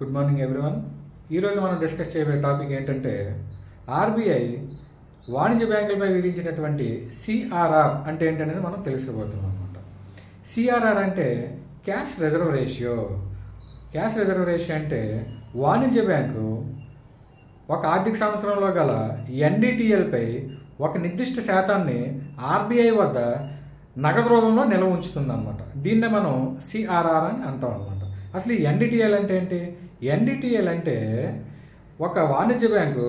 Good morning everyone. ఈరోజు మనం discuss చేయబోయే టాపిక్ ఏంటంటే ఆర్బీఐ వాణిజ్య బ్యాంకులపై విధించినటువంటి సిఆర్ఆర్ అంటే ఏంటనేది మనం తెలుసుకోబోతున్నాం అనమాట. సిఆర్ఆర్ అంటే cash reserve ratio. Cash reserve ratio అంటే వాణిజ్య బ్యాంకు ఒక ఆర్థిక సంవత్సరంలో గల ఎన్డిటిఎల్పై ఒక నిర్దిష్ట శాతాన్ని ఆర్బీఐ వద్ద నగదు రూపంలో నిల్వ ఉంచుతుంది అనమాట. దీన్నే మనం సిఆర్ఆర్ అని అంటాం అనమాట. అసలు ఈ ఎన్డిటిఎల్ అంటే ఏంటి? ఎన్డిటిఎల్ అంటే ఒక వాణిజ్య బ్యాంకు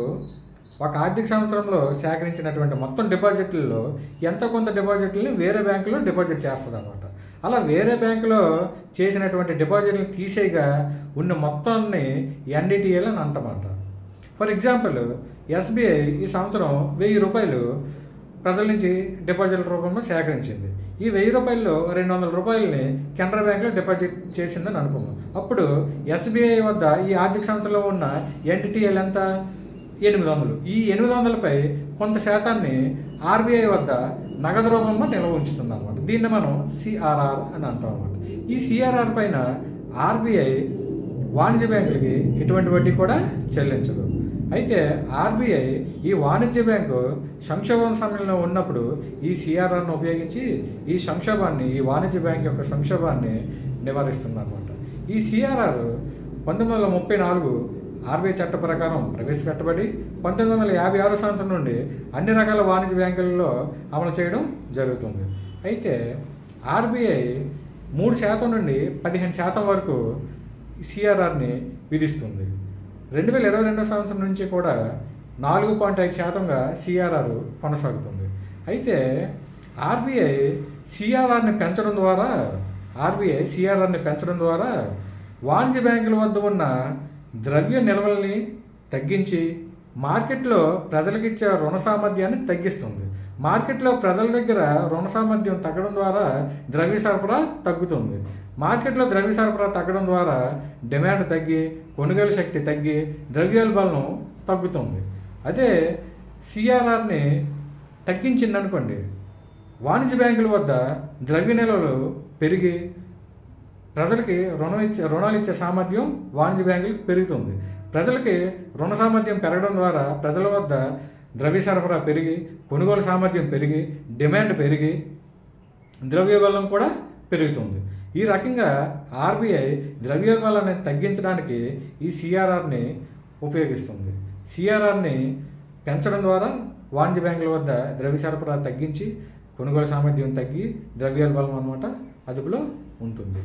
ఒక ఆర్థిక సంవత్సరంలో సేకరించినటువంటి మొత్తం డిపాజిట్లలో ఎంత కొంత డిపాజిట్లని వేరే బ్యాంకులో డిపాజిట్ చేస్తుంది అనమాట. అలా వేరే బ్యాంకులో చేసినటువంటి డిపాజిట్లను తీసేయగా ఉన్న మొత్తాన్ని ఎన్డిటిఎల్ అని అంటమాట. ఫర్ ఎగ్జాంపుల్, ఎస్బీఐ ఈ సంవత్సరం 1000 రూపాయలు ప్రజల నుంచి డిపాజిట్ రూపంలో సేకరించింది. ఈ 1000 రూపాయల్లో 200 రూపాయలని కెనరా బ్యాంకులో డిపాజిట్ చేసిందని అనుకున్నాం. అప్పుడు ఎస్బీఐ వద్ద ఈ ఆర్థిక సంవత్సరంలో ఉన్న ఎన్డిటిఎల్ ఎంత? 800. ఈ 800పై కొంత శాతాన్ని ఆర్బీఐ వద్ద నగదు రూపంలో నిల్వ ఉంచుతుంది అనమాట. దీన్ని మనం సిఆర్ఆర్ అని అంటాం అనమాట. ఈ సిఆర్ఆర్ పైన ఆర్బీఐ వాణిజ్య బ్యాంకులకి ఎటువంటి వడ్డీ కూడా చెల్లించదు. అయితే ఆర్బీఐ ఈ వాణిజ్య బ్యాంకు సంక్షోభం సమయంలో ఉన్నప్పుడు ఈ సిఆర్ఆర్ను ఉపయోగించి ఈ వాణిజ్య బ్యాంక్ యొక్క సంక్షోభాన్ని నివారిస్తుంది అనమాట. ఈ సిఆర్ఆర్ 1934 ఆర్బీఐ చట్ట ప్రకారం ప్రవేశపెట్టబడి 1956 సంవత్సరం నుండి అన్ని రకాల వాణిజ్య బ్యాంకులలో అమలు చేయడం జరుగుతుంది. అయితే ఆర్బీఐ 3% నుండి 15% వరకు సిఆర్ఆర్ని విధిస్తుంది. 2022 సంవత్సరం నుంచి కూడా 4.5%గా సిఆర్ఆర్ కొనసాగుతుంది. అయితే ఆర్బీఐ సిఆర్ఆర్ని పెంచడం ద్వారా వాణిజ్య బ్యాంకుల వద్ద ఉన్న ద్రవ్య నిల్వల్ని తగ్గించి మార్కెట్లో ప్రజలకిచ్చే రుణ సామర్థ్యాన్ని తగ్గిస్తుంది. మార్కెట్లో ప్రజల దగ్గర రుణ సామర్థ్యం తగ్గడం ద్వారా ద్రవ్య సరఫరా తగ్గుతుంది. మార్కెట్లో ద్రవ్య సరఫరా తగ్గడం ద్వారా డిమాండ్ తగ్గి కొనుగోలు శక్తి తగ్గి ద్రవ్యోల్బణం తగ్గుతుంది. అదే సిఆర్ఆర్ని తగ్గించిందనుకోండి, వాణిజ్య బ్యాంకుల వద్ద ద్రవ్య నిల్వలు పెరిగి ప్రజలకి రుణాలు ఇచ్చే సామర్థ్యం వాణిజ్య బ్యాంకులకు పెరుగుతుంది. ప్రజలకి రుణ సామర్థ్యం పెరగడం ద్వారా ప్రజల వద్ద ద్రవ్య సరఫరా పెరిగి కొనుగోలు సామర్థ్యం పెరిగి డిమాండ్ పెరిగి ద్రవ్యోల్బణం కూడా పెరుగుతుంది. ఈ రకంగా ఆర్బీఐ ద్రవ్యోల్బణాన్ని తగ్గించడానికి ఈ సిఆర్ఆర్ని ఉపయోగిస్తుంది. సిఆర్ఆర్ని పెంచడం ద్వారా వాణిజ్య బ్యాంకుల వద్ద ద్రవ్య సరఫరా తగ్గించి కొనుగోలు సామర్థ్యం తగ్గి ద్రవ్యోల్బణం అన్నమాట అదుపులో ఉంటుంది.